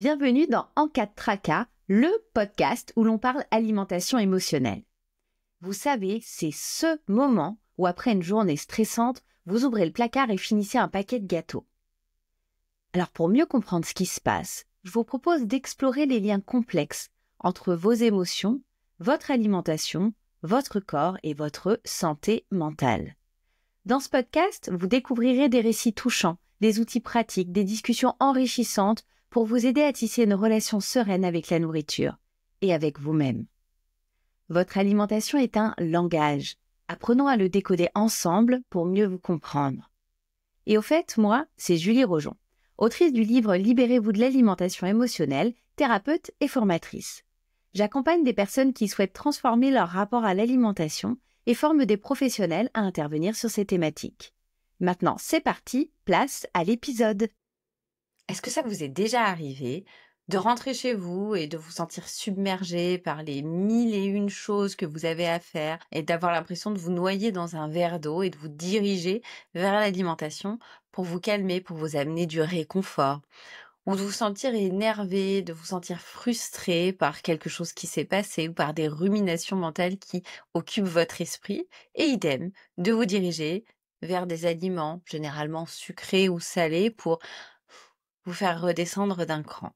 Bienvenue dans En cas de tracas, le podcast où l'on parle alimentation émotionnelle. Vous savez, c'est ce moment où après une journée stressante, vous ouvrez le placard et finissez un paquet de gâteaux. Alors pour mieux comprendre ce qui se passe, je vous propose d'explorer les liens complexes entre vos émotions, votre alimentation, votre corps et votre santé mentale. Dans ce podcast, vous découvrirez des récits touchants, des outils pratiques, des discussions enrichissantes pour vous aider à tisser une relation sereine avec la nourriture et avec vous-même. Votre alimentation est un langage. Apprenons à le décoder ensemble pour mieux vous comprendre. Et au fait, moi, c'est Julie Rojon, autrice du livre Libérez-vous de l'alimentation émotionnelle, thérapeute et formatrice. J'accompagne des personnes qui souhaitent transformer leur rapport à l'alimentation et forme des professionnels à intervenir sur ces thématiques. Maintenant, c'est parti, place à l'épisode. Est-ce que ça vous est déjà arrivé de rentrer chez vous et de vous sentir submergé par les mille et une choses que vous avez à faire et d'avoir l'impression de vous noyer dans un verre d'eau et de vous diriger vers l'alimentation pour vous calmer, pour vous amener du réconfort? Ou de vous sentir énervé, de vous sentir frustré par quelque chose qui s'est passé ou par des ruminations mentales qui occupent votre esprit, et idem, de vous diriger vers des aliments généralement sucrés ou salés pour vous faire redescendre d'un cran.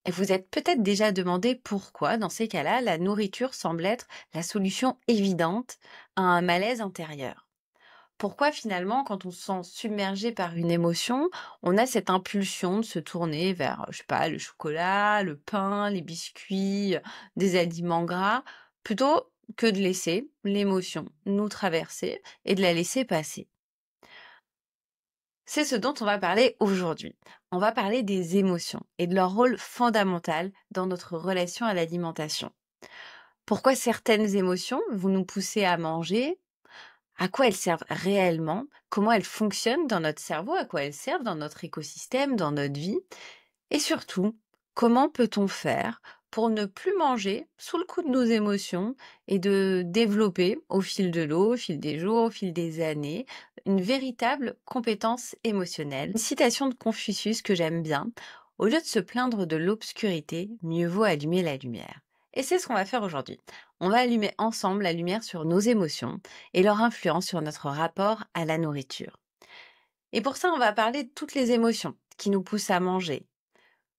Et vous êtes peut-être déjà demandé pourquoi, dans ces cas-là, la nourriture semble être la solution évidente à un malaise intérieur. Pourquoi finalement, quand on se sent submergé par une émotion, on a cette impulsion de se tourner vers, je sais pas, le chocolat, le pain, les biscuits, des aliments gras, plutôt que de laisser l'émotion nous traverser et de la laisser passer. C'est ce dont on va parler aujourd'hui. On va parler des émotions et de leur rôle fondamental dans notre relation à l'alimentation. Pourquoi certaines émotions vont nous pousser à manger? À quoi elles servent réellement? Comment elles fonctionnent dans notre cerveau? À quoi elles servent dans notre écosystème, dans notre vie? Et surtout, comment peut-on faire pour ne plus manger sous le coup de nos émotions et de développer au fil de l'eau, au fil des jours, au fil des années, une véritable compétence émotionnelle? Une citation de Confucius que j'aime bien: au lieu de se plaindre de l'obscurité, mieux vaut allumer la lumière. Et c'est ce qu'on va faire aujourd'hui. On va allumer ensemble la lumière sur nos émotions et leur influence sur notre rapport à la nourriture. Et pour ça, on va parler de toutes les émotions qui nous poussent à manger.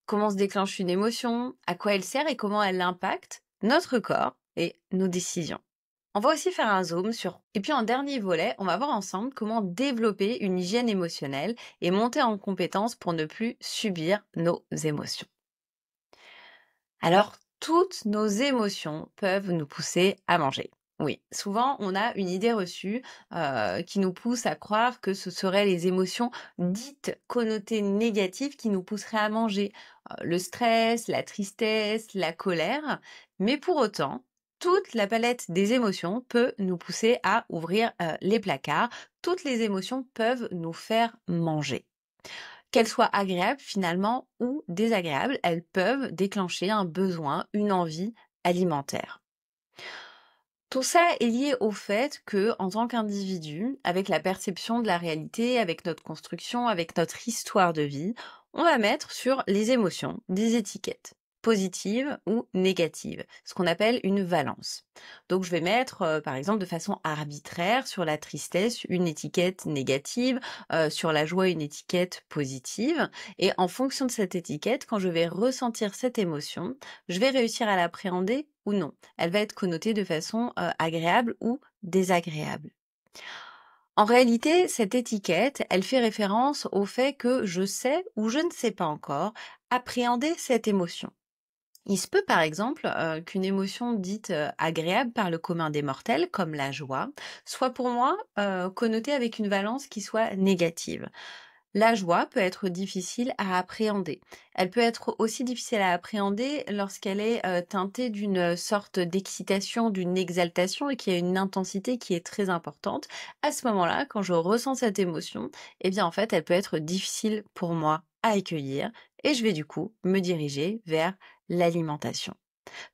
Comment se déclenche une émotion, à quoi elle sert et comment elle impacte notre corps et nos décisions. On va aussi faire un zoom sur... Et puis en dernier volet, on va voir ensemble comment développer une hygiène émotionnelle et monter en compétence pour ne plus subir nos émotions. Alors, toutes nos émotions peuvent nous pousser à manger. Oui, souvent on a une idée reçue qui nous pousse à croire que ce seraient les émotions dites connotées négatives qui nous pousseraient à manger. Le stress, la tristesse, la colère. Mais pour autant, toute la palette des émotions peut nous pousser à ouvrir les placards. Toutes les émotions peuvent nous faire manger. Qu'elles soient agréables finalement ou désagréables, elles peuvent déclencher un besoin, une envie alimentaire. Tout ça est lié au fait que, en tant qu'individu, avec la perception de la réalité, avec notre construction, avec notre histoire de vie, on va mettre sur les émotions des étiquettes, positives ou négatives, ce qu'on appelle une valence. Donc je vais mettre, par exemple, de façon arbitraire, sur la tristesse une étiquette négative, sur la joie une étiquette positive, et en fonction de cette étiquette, quand je vais ressentir cette émotion, je vais réussir à l'appréhender ou non. Elle va être connotée de façon agréable ou désagréable. En réalité, cette étiquette, elle fait référence au fait que je sais ou je ne sais pas encore appréhender cette émotion. Il se peut par exemple qu'une émotion dite agréable par le commun des mortels, comme la joie, soit pour moi connotée avec une valence qui soit négative. La joie peut être difficile à appréhender. Elle peut être aussi difficile à appréhender lorsqu'elle est teintée d'une sorte d'excitation, d'une exaltation et qui a une intensité qui est très importante. À ce moment-là, quand je ressens cette émotion, eh bien en fait, elle peut être difficile pour moi à accueillir et je vais du coup me diriger vers l'alimentation.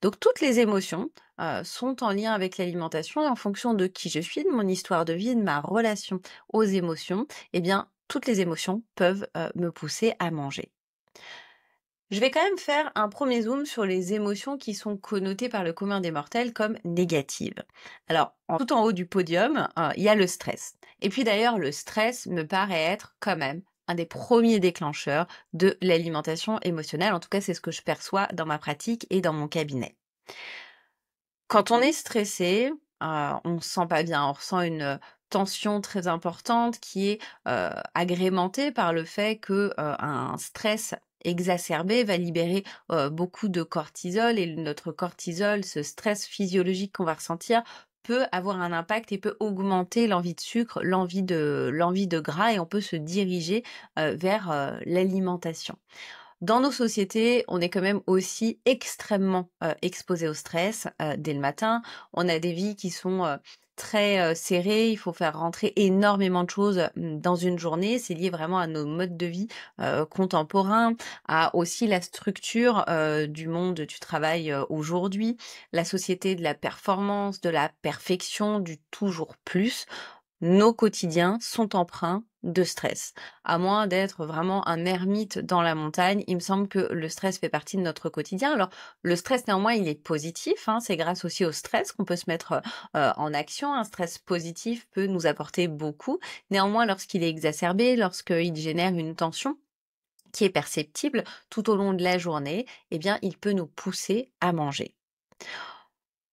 Donc toutes les émotions sont en lien avec l'alimentation et en fonction de qui je suis, de mon histoire de vie, de ma relation aux émotions, eh bien toutes les émotions peuvent me pousser à manger. Je vais quand même faire un premier zoom sur les émotions qui sont connotées par le commun des mortels comme négatives. Alors, tout en haut du podium, il y a le stress. Et puis d'ailleurs, le stress me paraît être quand même un des premiers déclencheurs de l'alimentation émotionnelle. En tout cas, c'est ce que je perçois dans ma pratique et dans mon cabinet. Quand on est stressé, on se sent pas bien, on ressent une tension très importante qui est, agrémentée par le fait que, un stress exacerbé va libérer, beaucoup de cortisol et notre cortisol, ce stress physiologique qu'on va ressentir, peut avoir un impact et peut augmenter l'envie de sucre, l'envie de gras et on peut se diriger, vers, l'alimentation. Dans nos sociétés, on est quand même aussi extrêmement, exposés au stress, dès le matin. On a des vies qui sont, très, serrées, il faut faire rentrer énormément de choses, dans une journée. C'est lié vraiment à nos modes de vie, contemporains, à aussi la structure, du monde du travail, aujourd'hui, la société de la performance, de la perfection, du toujours plus. Nos quotidiens sont empreints de stress. À moins d'être vraiment un ermite dans la montagne, il me semble que le stress fait partie de notre quotidien. Alors, le stress, néanmoins, il est positif, hein, c'est grâce aussi au stress qu'on peut se mettre en action. Un stress positif peut nous apporter beaucoup. Néanmoins, lorsqu'il est exacerbé, lorsqu'il génère une tension qui est perceptible tout au long de la journée, eh bien, il peut nous pousser à manger.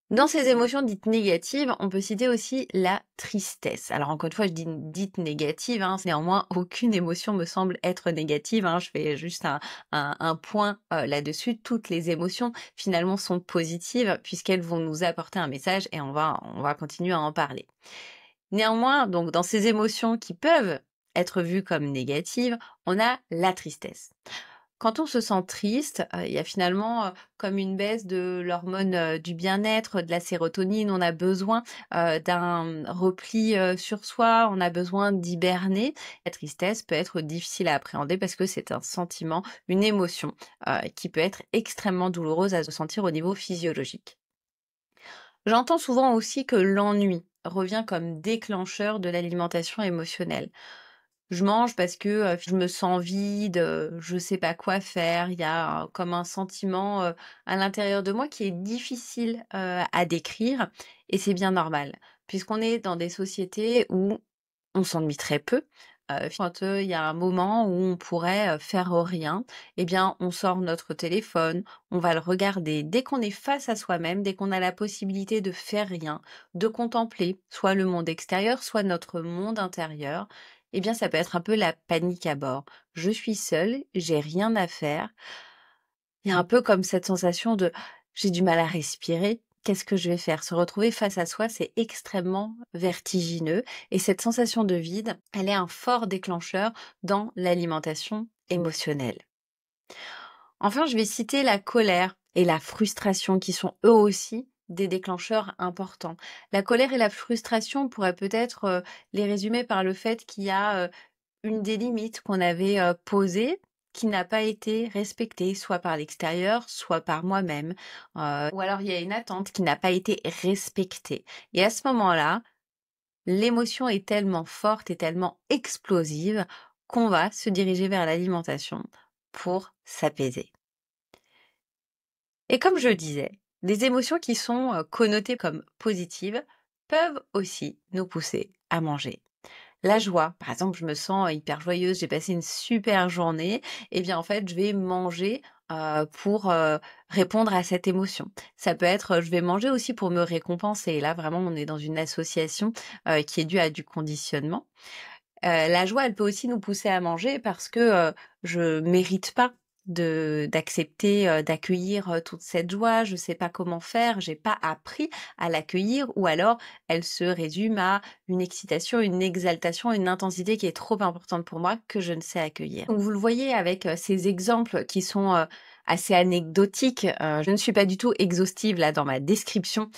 Dans ces émotions dites négatives, on peut citer aussi la tristesse. Alors encore une fois, je dis dite négative, hein, néanmoins aucune émotion me semble être négative, hein, je fais juste un point là-dessus. Toutes les émotions finalement sont positives puisqu'elles vont nous apporter un message et on va continuer à en parler. Néanmoins, donc dans ces émotions qui peuvent être vues comme négatives, on a la tristesse. Quand on se sent triste, il y a finalement, comme une baisse de l'hormone, du bien-être, de la sérotonine. On a besoin, d'un repli, sur soi, on a besoin d'hiberner. La tristesse peut être difficile à appréhender parce que c'est un sentiment, une émotion, qui peut être extrêmement douloureuse à ressentir au niveau physiologique. J'entends souvent aussi que l'ennui revient comme déclencheur de l'alimentation émotionnelle. Je mange parce que, je me sens vide, je sais pas quoi faire. Il y a, comme un sentiment, à l'intérieur de moi qui est difficile, à décrire et c'est bien normal. Puisqu'on est dans des sociétés où on s'ennuie très peu. Quand, il y a un moment où on pourrait, faire rien, eh bien, on sort notre téléphone, on va le regarder. Dès qu'on est face à soi-même, dès qu'on a la possibilité de faire rien, de contempler soit le monde extérieur, soit notre monde intérieur, eh bien, ça peut être un peu la panique à bord. Je suis seule, j'ai rien à faire. Il y a un peu comme cette sensation de: «J'ai du mal à respirer, qu'est-ce que je vais faire?» Se retrouver face à soi, c'est extrêmement vertigineux et cette sensation de vide, elle est un fort déclencheur dans l'alimentation émotionnelle. Enfin, je vais citer la colère et la frustration qui sont eux aussi des déclencheurs importants. La colère et la frustration, on pourrait peut-être, les résumer par le fait qu'il y a, une des limites qu'on avait, posées, qui n'a pas été respectée, soit par l'extérieur, soit par moi-même, ou alors il y a une attente qui n'a pas été respectée et à ce moment-là, l'émotion est tellement forte et tellement explosive qu'on va se diriger vers l'alimentation pour s'apaiser. Et comme je le disais, des émotions qui sont, connotées comme positives peuvent aussi nous pousser à manger. La joie, par exemple, je me sens hyper joyeuse, j'ai passé une super journée, et bien en fait, je vais manger pour répondre à cette émotion. Ça peut être, je vais manger aussi pour me récompenser. Et là, vraiment, on est dans une association qui est due à du conditionnement. La joie, elle peut aussi nous pousser à manger parce que je mérite pas d'accepter, d'accueillir, toute cette joie. Je sais pas comment faire, j'ai pas appris à l'accueillir ou alors elle se résume à une excitation, une exaltation, une intensité qui est trop importante pour moi que je ne sais accueillir. Donc vous le voyez avec, ces exemples qui sont, assez anecdotiques, je ne suis pas du tout exhaustive là dans ma description,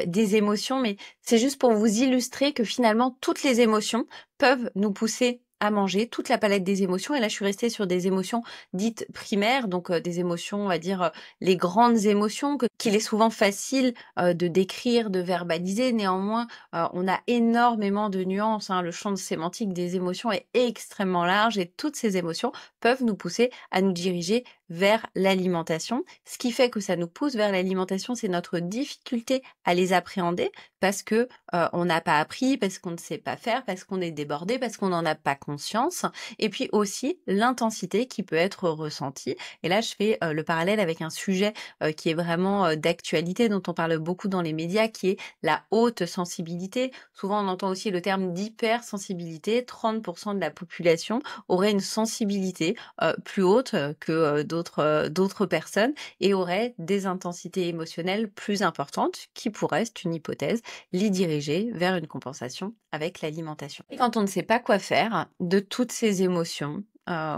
des émotions, mais c'est juste pour vous illustrer que finalement toutes les émotions peuvent nous pousser à manger, toute la palette des émotions et là je suis restée sur des émotions dites primaires, donc des émotions, on va dire, les grandes émotions qu'il est souvent facile, de décrire, de verbaliser. Néanmoins, on a énormément de nuances, hein. Le champ de sémantique des émotions est extrêmement large et toutes ces émotions peuvent nous pousser à nous diriger vers l'alimentation. Ce qui fait que ça nous pousse vers l'alimentation, c'est notre difficulté à les appréhender parce que on n'a pas appris, parce qu'on ne sait pas faire, parce qu'on est débordé, parce qu'on n'en a pas conscience. Et puis aussi l'intensité qui peut être ressentie. Et là, je fais le parallèle avec un sujet qui est vraiment d'actualité, dont on parle beaucoup dans les médias, qui est la haute sensibilité. Souvent, on entend aussi le terme d'hypersensibilité. 30% de la population aurait une sensibilité plus haute que d'autres personnes et aurait des intensités émotionnelles plus importantes qui pourraient, c'est une hypothèse, les diriger vers une compensation avec l'alimentation. Et quand on ne sait pas quoi faire de toutes ces émotions,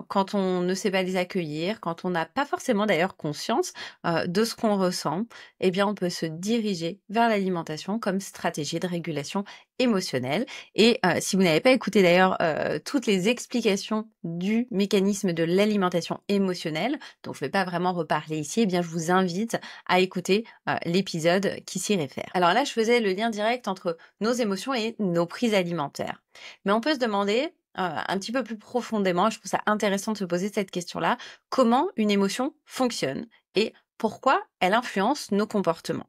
quand on ne sait pas les accueillir, quand on n'a pas forcément d'ailleurs conscience de ce qu'on ressent, eh bien on peut se diriger vers l'alimentation comme stratégie de régulation émotionnelle. Et si vous n'avez pas écouté d'ailleurs toutes les explications du mécanisme de l'alimentation émotionnelle, dont je ne vais pas vraiment reparler ici, eh bien je vous invite à écouter l'épisode qui s'y réfère. Alors là, je faisais le lien direct entre nos émotions et nos prises alimentaires. Mais on peut se demander un petit peu plus profondément, je trouve ça intéressant de se poser cette question-là, comment une émotion fonctionne et pourquoi elle influence nos comportements.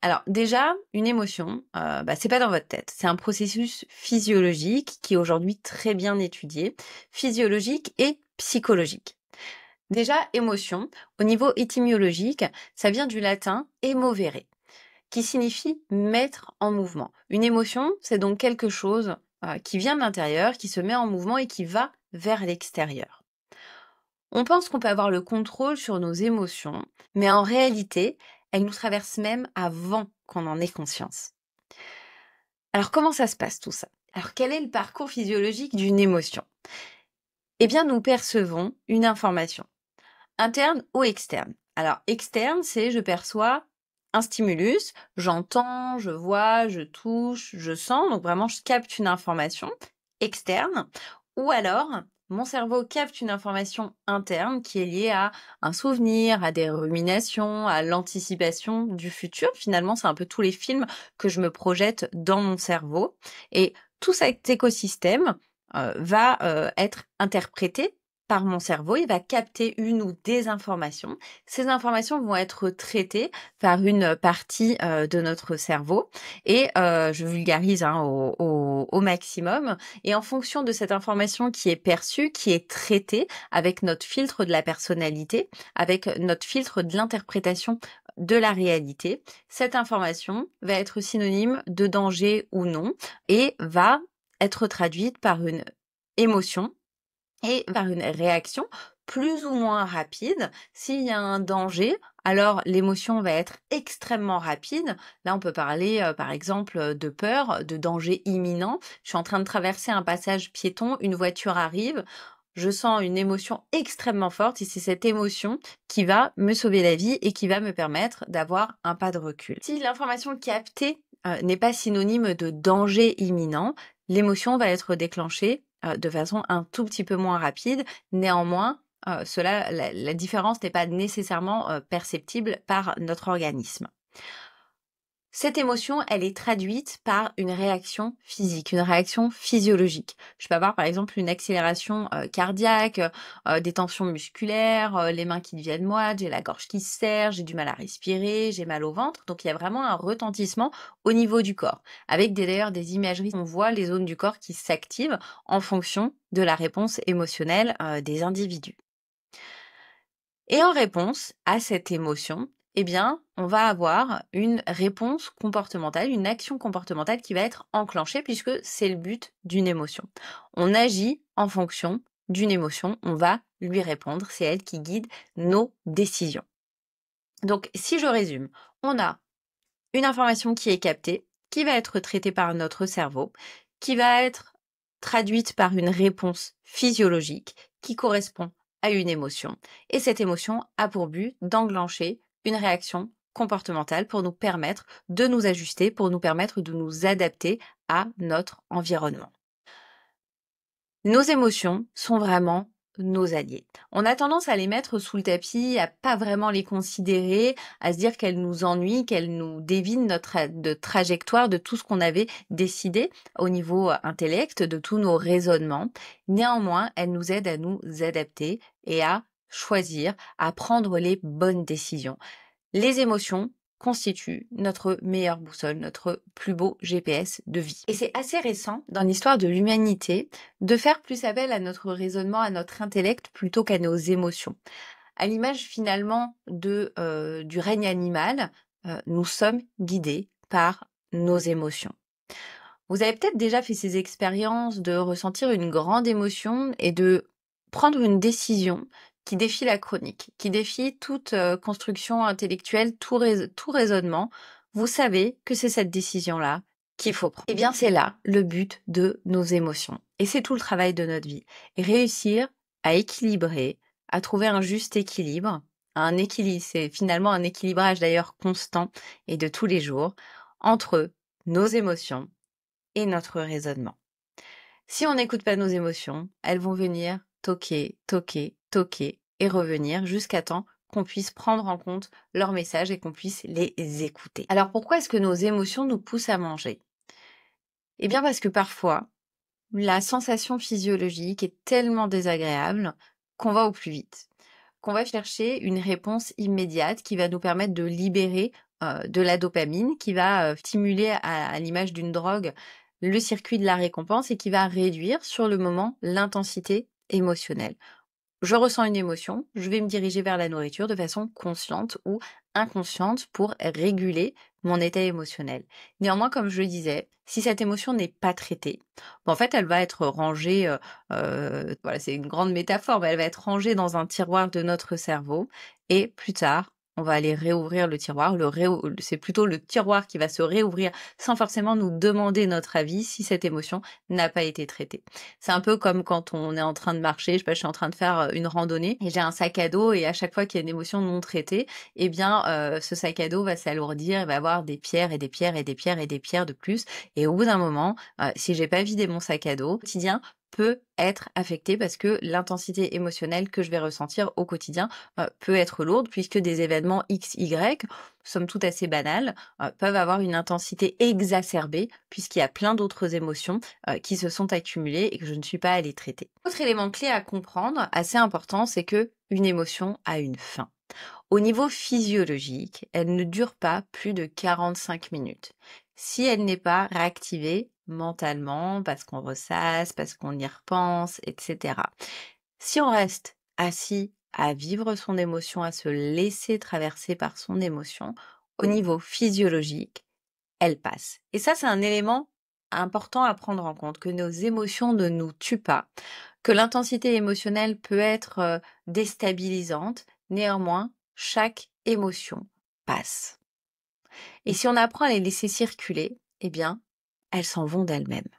Alors déjà, une émotion, c'est pas dans votre tête, c'est un processus physiologique qui est aujourd'hui très bien étudié, physiologique et psychologique. Déjà, émotion, au niveau étymologique, ça vient du latin emovere, qui signifie mettre en mouvement. Une émotion, c'est donc quelque chose qui vient de l'intérieur, qui se met en mouvement et qui va vers l'extérieur. On pense qu'on peut avoir le contrôle sur nos émotions, mais en réalité, elles nous traversent même avant qu'on en ait conscience. Alors comment ça se passe tout ça? Alors quel est le parcours physiologique d'une émotion? Eh bien, nous percevons une information, interne ou externe. Alors externe, c'est je perçois un stimulus, j'entends, je vois, je touche, je sens, donc vraiment je capte une information externe, ou alors mon cerveau capte une information interne qui est liée à un souvenir, à des ruminations, à l'anticipation du futur. Finalement, c'est un peu tous les films que je me projette dans mon cerveau. Et tout cet écosystème va être interprété par mon cerveau, il va capter une ou des informations. Ces informations vont être traitées par une partie de notre cerveau et je vulgarise au maximum. Et en fonction de cette information qui est perçue, qui est traitée avec notre filtre de la personnalité, avec notre filtre de l'interprétation de la réalité, cette information va être synonyme de danger ou non et va être traduite par une émotion et par une réaction plus ou moins rapide. S'il y a un danger, alors l'émotion va être extrêmement rapide. Là, on peut parler, par exemple, de peur, de danger imminent. Je suis en train de traverser un passage piéton, une voiture arrive. Je sens une émotion extrêmement forte et c'est cette émotion qui va me sauver la vie et qui va me permettre d'avoir un pas de recul. Si l'information captée n'est pas synonyme de danger imminent, l'émotion va être déclenchée de façon un tout petit peu moins rapide. Néanmoins, la différence n'est pas nécessairement perceptible par notre organisme. Cette émotion, elle est traduite par une réaction physique, une réaction physiologique. Je peux avoir par exemple une accélération cardiaque, des tensions musculaires, les mains qui deviennent moites, j'ai la gorge qui se serre, j'ai du mal à respirer, j'ai mal au ventre. Donc il y a vraiment un retentissement au niveau du corps. Avec d'ailleurs des imageries, on voit les zones du corps qui s'activent en fonction de la réponse émotionnelle des individus. Et en réponse à cette émotion, eh bien, on va avoir une réponse comportementale, une action comportementale qui va être enclenchée puisque c'est le but d'une émotion. On agit en fonction d'une émotion, on va lui répondre, c'est elle qui guide nos décisions. Donc, si je résume, on a une information qui est captée, qui va être traitée par notre cerveau, qui va être traduite par une réponse physiologique qui correspond à une émotion. Et cette émotion a pour but d'enclencher une réaction comportementale pour nous permettre de nous ajuster, pour nous permettre de nous adapter à notre environnement. Nos émotions sont vraiment nos alliés. On a tendance à les mettre sous le tapis, à pas vraiment les considérer, à se dire qu'elles nous ennuient, qu'elles nous dévient de trajectoire, de tout ce qu'on avait décidé au niveau intellect, de tous nos raisonnements. Néanmoins, elles nous aident à nous adapter et à choisir, à prendre les bonnes décisions. Les émotions constituent notre meilleure boussole, notre plus beau GPS de vie. Et c'est assez récent dans l'histoire de l'humanité de faire plus appel à notre raisonnement, à notre intellect plutôt qu'à nos émotions. À l'image finalement du règne animal, nous sommes guidés par nos émotions. Vous avez peut-être déjà fait ces expériences de ressentir une grande émotion et de prendre une décision qui défie la chronique, qui défie toute construction intellectuelle, tout raisonnement. Vous savez que c'est cette décision-là qu'il faut prendre. Eh bien, c'est là le but de nos émotions. Et c'est tout le travail de notre vie. Et réussir à équilibrer, à trouver un juste équilibre. Un équilibre, c'est finalement un équilibrage d'ailleurs constant et de tous les jours entre nos émotions et notre raisonnement. Si on n'écoute pas nos émotions, elles vont venir toquer, toquer, toquer et revenir jusqu'à temps qu'on puisse prendre en compte leurs messages et qu'on puisse les écouter. Alors pourquoi est-ce que nos émotions nous poussent à manger? Eh bien parce que parfois, la sensation physiologique est tellement désagréable qu'on va au plus vite, qu'on va chercher une réponse immédiate qui va nous permettre de libérer de la dopamine, qui va stimuler à l'image d'une drogue le circuit de la récompense et qui va réduire sur le moment l'intensité émotionnelle. Je ressens une émotion, je vais me diriger vers la nourriture de façon consciente ou inconsciente pour réguler mon état émotionnel. Néanmoins, comme je le disais, si cette émotion n'est pas traitée, en fait, elle va être rangée, voilà, c'est une grande métaphore, mais elle va être rangée dans un tiroir de notre cerveau et plus tard, on va aller réouvrir le tiroir. C'est plutôt le tiroir qui va se réouvrir sans forcément nous demander notre avis si cette émotion n'a pas été traitée. C'est un peu comme quand on est en train de marcher, je sais pas, je suis en train de faire une randonnée et j'ai un sac à dos et à chaque fois qu'il y a une émotion non traitée, eh bien ce sac à dos va s'alourdir, il va avoir des pierres et des pierres et des pierres et des pierres de plus. Et au bout d'un moment, si j'ai pas vidé mon sac à dos, le quotidien peut être affecté parce que l'intensité émotionnelle que je vais ressentir au quotidien peut être lourde puisque des événements X, Y, somme toute assez banals, peuvent avoir une intensité exacerbée puisqu'il y a plein d'autres émotions qui se sont accumulées et que je ne suis pas allée traiter. Autre élément clé à comprendre, assez important, c'est que une émotion a une fin. Au niveau physiologique, elle ne dure pas plus de 45 minutes. Si elle n'est pas réactivée mentalement, parce qu'on ressasse, parce qu'on y repense, etc. Si on reste assis à vivre son émotion, à se laisser traverser par son émotion, au niveau physiologique, elle passe. Et ça, c'est un élément important à prendre en compte, que nos émotions ne nous tuent pas, que l'intensité émotionnelle peut être déstabilisante, néanmoins, chaque émotion passe. Et si on apprend à les laisser circuler, eh bien, elles s'en vont d'elles-mêmes.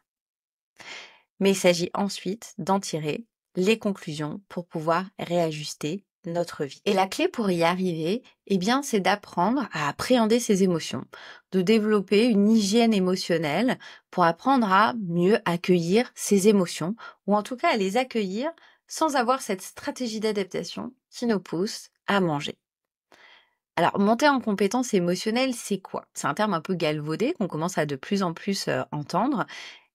Mais il s'agit ensuite d'en tirer les conclusions pour pouvoir réajuster notre vie. Et la clé pour y arriver, eh bien, c'est d'apprendre à appréhender ses émotions, de développer une hygiène émotionnelle pour apprendre à mieux accueillir ses émotions, ou en tout cas à les accueillir sans avoir cette stratégie d'adaptation qui nous pousse à manger. Alors, monter en compétence émotionnelle, c'est quoi? C'est un terme un peu galvaudé qu'on commence à de plus en plus entendre.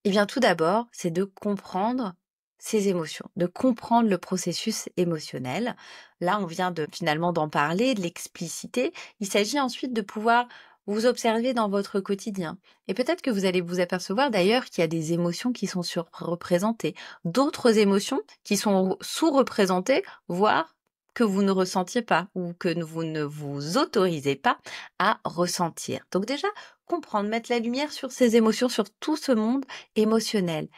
Eh bien, tout d'abord, c'est de comprendre ses émotions, de comprendre le processus émotionnel. Là, on vient finalement d'en parler, de l'expliciter. Il s'agit ensuite de pouvoir vous observer dans votre quotidien. Et peut-être que vous allez vous apercevoir d'ailleurs qu'il y a des émotions qui sont surreprésentées, d'autres émotions qui sont sous-représentées, voire que vous ne ressentiez pas ou que vous ne vous autorisez pas à ressentir. Donc déjà, comprendre, mettre la lumière sur ces émotions, sur tout ce monde émotionnel.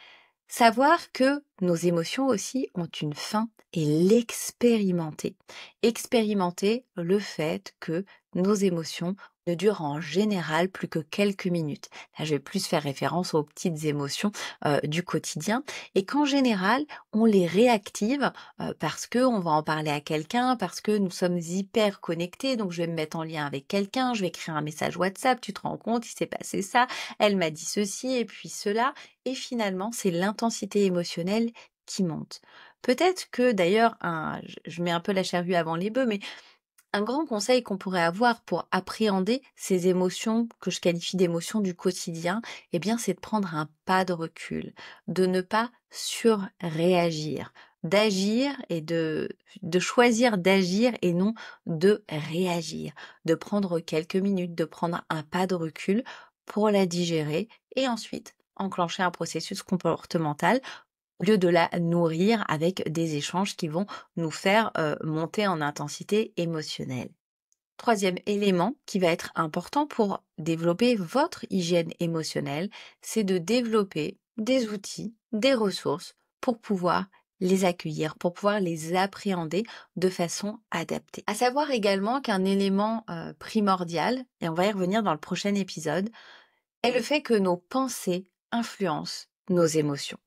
Savoir que nos émotions aussi ont une fin et l'expérimenter. Expérimenter le fait que nos émotions ne durent en général plus que quelques minutes. Là, je vais plus faire référence aux petites émotions du quotidien et qu'en général, on les réactive parce que on va en parler à quelqu'un, parce que nous sommes hyper connectés, donc je vais me mettre en lien avec quelqu'un, je vais écrire un message WhatsApp, tu te rends compte, il s'est passé ça, elle m'a dit ceci et puis cela, et finalement, c'est l'intensité émotionnelle qui monte. Peut-être que d'ailleurs, je mets un peu la charrue avant les bœufs, mais un grand conseil qu'on pourrait avoir pour appréhender ces émotions que je qualifie d'émotions du quotidien, eh bien, c'est de prendre un pas de recul, de ne pas surréagir, d'agir et de choisir d'agir et non de réagir, de prendre quelques minutes, de prendre un pas de recul pour la digérer et ensuite enclencher un processus comportemental au lieu de la nourrir avec des échanges qui vont nous faire monter en intensité émotionnelle. Troisième élément qui va être important pour développer votre hygiène émotionnelle, c'est de développer des outils, des ressources pour pouvoir les accueillir, pour pouvoir les appréhender de façon adaptée. À savoir également qu'un élément primordial, et on va y revenir dans le prochain épisode, est le fait que nos pensées influencent nos émotions.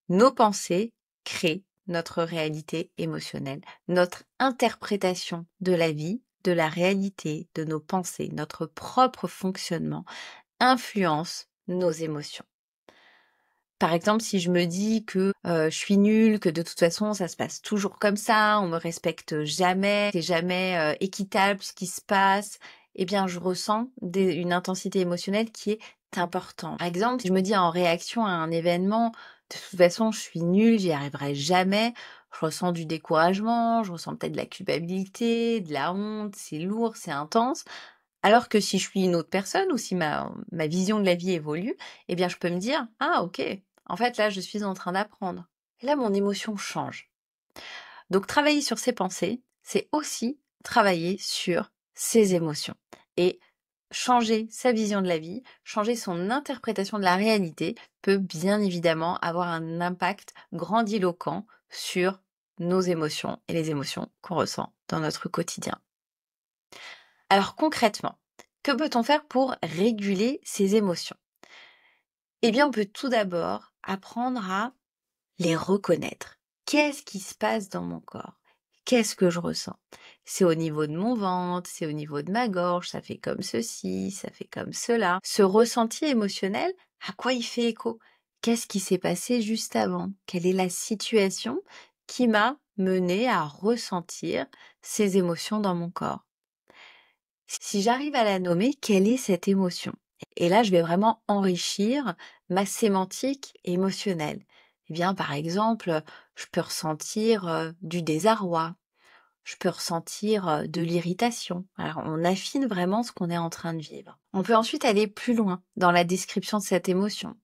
Nos pensées créent notre réalité émotionnelle, notre interprétation de la vie, de la réalité, de nos pensées, notre propre fonctionnement influence nos émotions. Par exemple, si je me dis que je suis nulle, que de toute façon ça se passe toujours comme ça, on me respecte jamais, c'est jamais équitable ce qui se passe, eh bien je ressens une intensité émotionnelle qui est importante. Par exemple, si je me dis en réaction à un événement, de toute façon je suis nulle, j'y arriverai jamais, je ressens du découragement, je ressens peut-être de la culpabilité, de la honte, c'est lourd, c'est intense. Alors que si je suis une autre personne ou si ma vision de la vie évolue, eh bien je peux me dire: «Ah OK, en fait là je suis en train d'apprendre». Et là mon émotion change. Donc travailler sur ses pensées, c'est aussi travailler sur ses émotions. Et changer sa vision de la vie, changer son interprétation de la réalité peut bien évidemment avoir un impact grandiloquent sur nos émotions et les émotions qu'on ressent dans notre quotidien. Alors concrètement, que peut-on faire pour réguler ses émotions? Eh bien, on peut tout d'abord apprendre à les reconnaître. Qu'est-ce qui se passe dans mon corps? Qu'est-ce que je ressens? C'est au niveau de mon ventre, c'est au niveau de ma gorge, ça fait comme ceci, ça fait comme cela. Ce ressenti émotionnel, à quoi il fait écho? Qu'est-ce qui s'est passé juste avant? Quelle est la situation qui m'a mené à ressentir ces émotions dans mon corps? Si j'arrive à la nommer, quelle est cette émotion? Et là, je vais vraiment enrichir ma sémantique émotionnelle. Eh bien, par exemple, je peux ressentir du désarroi, je peux ressentir de l'irritation. Alors, on affine vraiment ce qu'on est en train de vivre. On peut ensuite aller plus loin dans la description de cette émotion.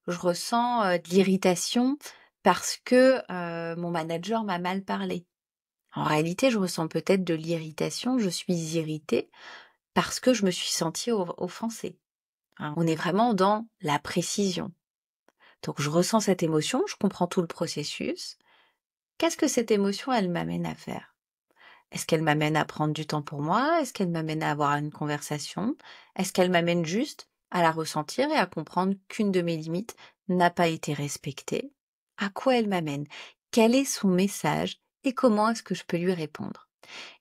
Je ressens de l'irritation parce que mon manager m'a mal parlé. En réalité, je ressens peut-être de l'irritation, je suis irritée parce que je me suis sentie offensée. Hein. On est vraiment dans la précision. Donc je ressens cette émotion, je comprends tout le processus. Qu'est-ce que cette émotion, elle m'amène à faire? Est-ce qu'elle m'amène à prendre du temps pour moi? Est-ce qu'elle m'amène à avoir une conversation? Est-ce qu'elle m'amène juste à la ressentir et à comprendre qu'une de mes limites n'a pas été respectée? À quoi elle m'amène? Quel est son message et comment est-ce que je peux lui répondre?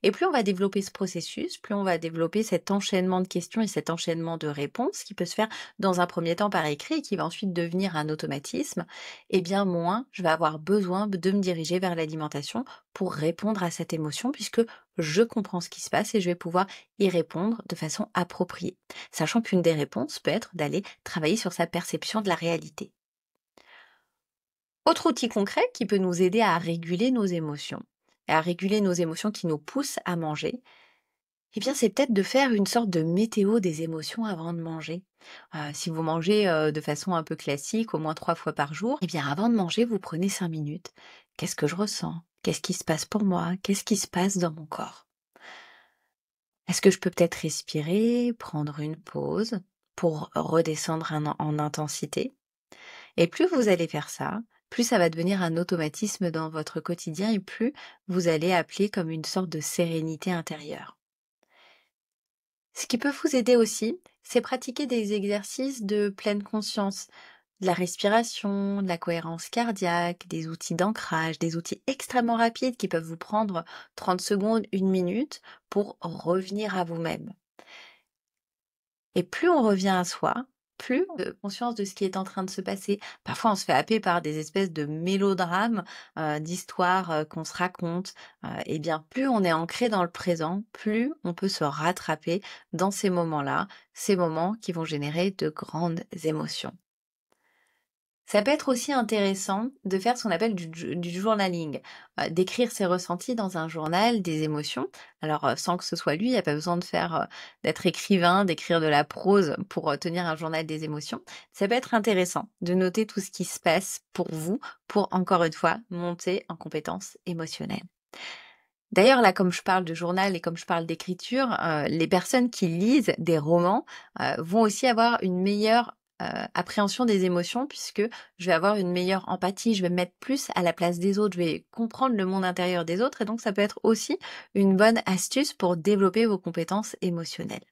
Et plus on va développer ce processus, plus on va développer cet enchaînement de questions et cet enchaînement de réponses qui peut se faire dans un premier temps par écrit et qui va ensuite devenir un automatisme, et bien moins je vais avoir besoin de me diriger vers l'alimentation pour répondre à cette émotion puisque je comprends ce qui se passe et je vais pouvoir y répondre de façon appropriée. Sachant qu'une des réponses peut être d'aller travailler sur sa perception de la réalité. Autre outil concret qui peut nous aider à réguler nos émotions, et à réguler nos émotions qui nous poussent à manger, eh bien, c'est peut-être de faire une sorte de météo des émotions avant de manger. Si vous mangez de façon un peu classique, au moins 3 fois par jour, eh bien, avant de manger, vous prenez 5 minutes. Qu'est-ce que je ressens? Qu'est-ce qui se passe pour moi? Qu'est-ce qui se passe dans mon corps? Est-ce que je peux peut-être respirer, prendre une pause pour redescendre en intensité? Et plus vous allez faire ça, plus ça va devenir un automatisme dans votre quotidien et plus vous allez appeler comme une sorte de sérénité intérieure. Ce qui peut vous aider aussi, c'est pratiquer des exercices de pleine conscience, de la respiration, de la cohérence cardiaque, des outils d'ancrage, des outils extrêmement rapides qui peuvent vous prendre 30 secondes, 1 minute pour revenir à vous-même. Et plus on revient à soi, plus on a conscience de ce qui est en train de se passer. Parfois, on se fait happer par des espèces de mélodrames, d'histoires qu'on se raconte. Et bien, plus on est ancré dans le présent, plus on peut se rattraper dans ces moments-là, ces moments qui vont générer de grandes émotions. Ça peut être aussi intéressant de faire ce qu'on appelle du journaling, d'écrire ses ressentis dans un journal, des émotions. Alors, sans que ce soit lui, il y a pas besoin de faire, d'être écrivain, d'écrire de la prose pour, tenir un journal des émotions. Ça peut être intéressant de noter tout ce qui se passe pour vous, pour encore une fois, monter en compétences émotionnelles. D'ailleurs, là, comme je parle de journal et comme je parle d'écriture, les personnes qui lisent des romans, vont aussi avoir une meilleure, appréhension des émotions puisque je vais avoir une meilleure empathie, je vais me mettre plus à la place des autres, je vais comprendre le monde intérieur des autres et donc ça peut être aussi une bonne astuce pour développer vos compétences émotionnelles.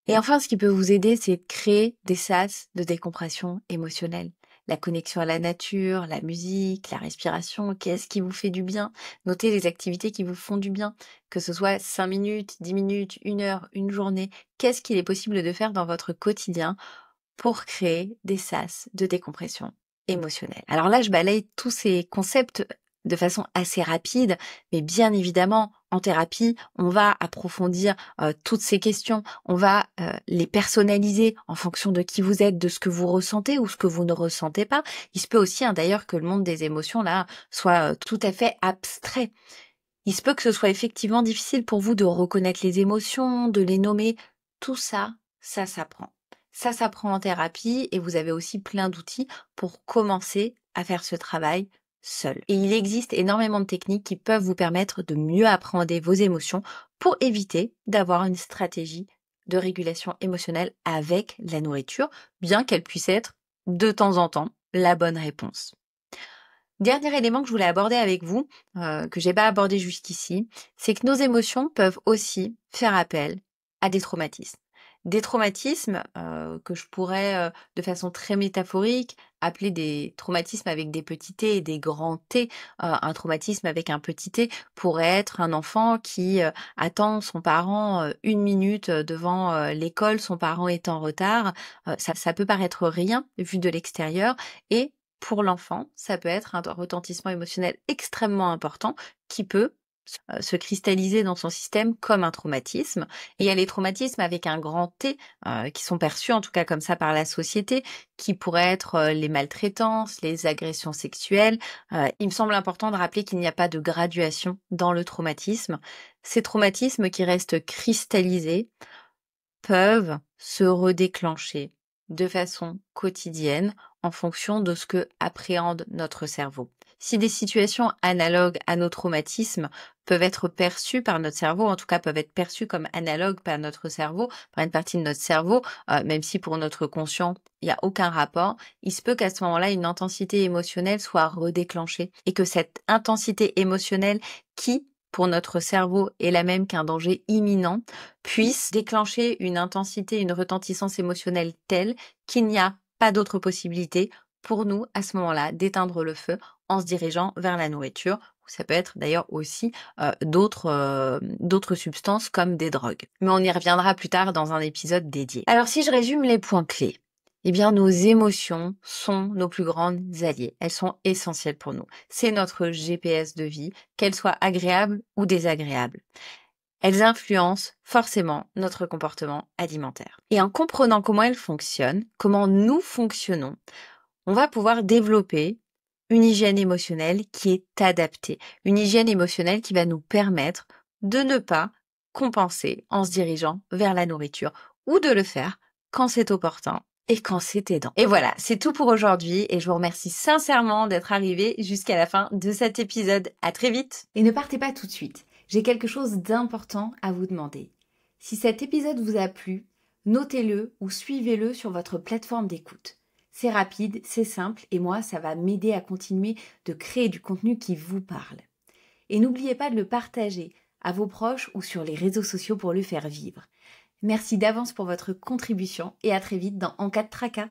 Et enfin, ce qui peut vous aider, c'est de créer des sas de décompression émotionnelle. La connexion à la nature, la musique, la respiration, qu'est-ce qui vous fait du bien? Notez les activités qui vous font du bien, que ce soit 5 minutes, 10 minutes, 1 heure, une journée. Qu'est-ce qu'il est possible de faire dans votre quotidien pour créer des sas de décompression émotionnelle? Alors là, je balaye tous ces concepts de façon assez rapide, mais bien évidemment, en thérapie, on va approfondir toutes ces questions, on va les personnaliser en fonction de qui vous êtes, de ce que vous ressentez ou ce que vous ne ressentez pas. Il se peut aussi d'ailleurs que le monde des émotions là soit tout à fait abstrait. Il se peut que ce soit effectivement difficile pour vous de reconnaître les émotions, de les nommer. Tout ça, ça s'apprend. Ça s'apprend en thérapie et vous avez aussi plein d'outils pour commencer à faire ce travail seul. Et il existe énormément de techniques qui peuvent vous permettre de mieux appréhender vos émotions pour éviter d'avoir une stratégie de régulation émotionnelle avec la nourriture, bien qu'elle puisse être de temps en temps la bonne réponse. Dernier élément que je voulais aborder avec vous, que j'ai pas abordé jusqu'ici, c'est que nos émotions peuvent aussi faire appel à des traumatismes. Des traumatismes que je pourrais, de façon très métaphorique, appeler des traumatismes avec des petits T et des grands T. Un traumatisme avec un petit T pourrait être un enfant qui attend son parent 1 minute devant l'école, son parent est en retard. Ça peut paraître rien vu de l'extérieur et pour l'enfant, ça peut être un retentissement émotionnel extrêmement important qui peut se cristalliser dans son système comme un traumatisme. Et il y a les traumatismes avec un grand T, qui sont perçus en tout cas comme ça par la société, qui pourraient être les maltraitances, les agressions sexuelles. Il me semble important de rappeler qu'il n'y a pas de graduation dans le traumatisme. Ces traumatismes qui restent cristallisés peuvent se redéclencher de façon quotidienne en fonction de ce que appréhende notre cerveau. Si des situations analogues à nos traumatismes peuvent être perçues par notre cerveau, en tout cas peuvent être perçues comme analogues par notre cerveau, par une partie de notre cerveau, même si pour notre conscient, il n'y a aucun rapport, il se peut qu'à ce moment-là, une intensité émotionnelle soit redéclenchée et que cette intensité émotionnelle qui pour notre cerveau est la même qu'un danger imminent, puisse déclencher une intensité, une retentissance émotionnelle telle qu'il n'y a pas d'autre possibilité pour nous, à ce moment-là, d'éteindre le feu en se dirigeant vers la nourriture. Ça peut être d'ailleurs aussi d'autres substances comme des drogues. Mais on y reviendra plus tard dans un épisode dédié. Alors si je résume les points clés, eh bien, nos émotions sont nos plus grandes alliées. Elles sont essentielles pour nous. C'est notre GPS de vie, qu'elles soient agréables ou désagréables. Elles influencent forcément notre comportement alimentaire. Et en comprenant comment elles fonctionnent, comment nous fonctionnons, on va pouvoir développer une hygiène émotionnelle qui est adaptée. Une hygiène émotionnelle qui va nous permettre de ne pas compenser en se dirigeant vers la nourriture ou de le faire quand c'est opportun et quand c'est aidant. Et voilà, c'est tout pour aujourd'hui et je vous remercie sincèrement d'être arrivé jusqu'à la fin de cet épisode. À très vite. Et ne partez pas tout de suite. J'ai quelque chose d'important à vous demander. Si cet épisode vous a plu, notez-le ou suivez-le sur votre plateforme d'écoute. C'est rapide, c'est simple et moi, ça va m'aider à continuer de créer du contenu qui vous parle. Et n'oubliez pas de le partager à vos proches ou sur les réseaux sociaux pour le faire vivre. Merci d'avance pour votre contribution et à très vite dans En cas de tracas.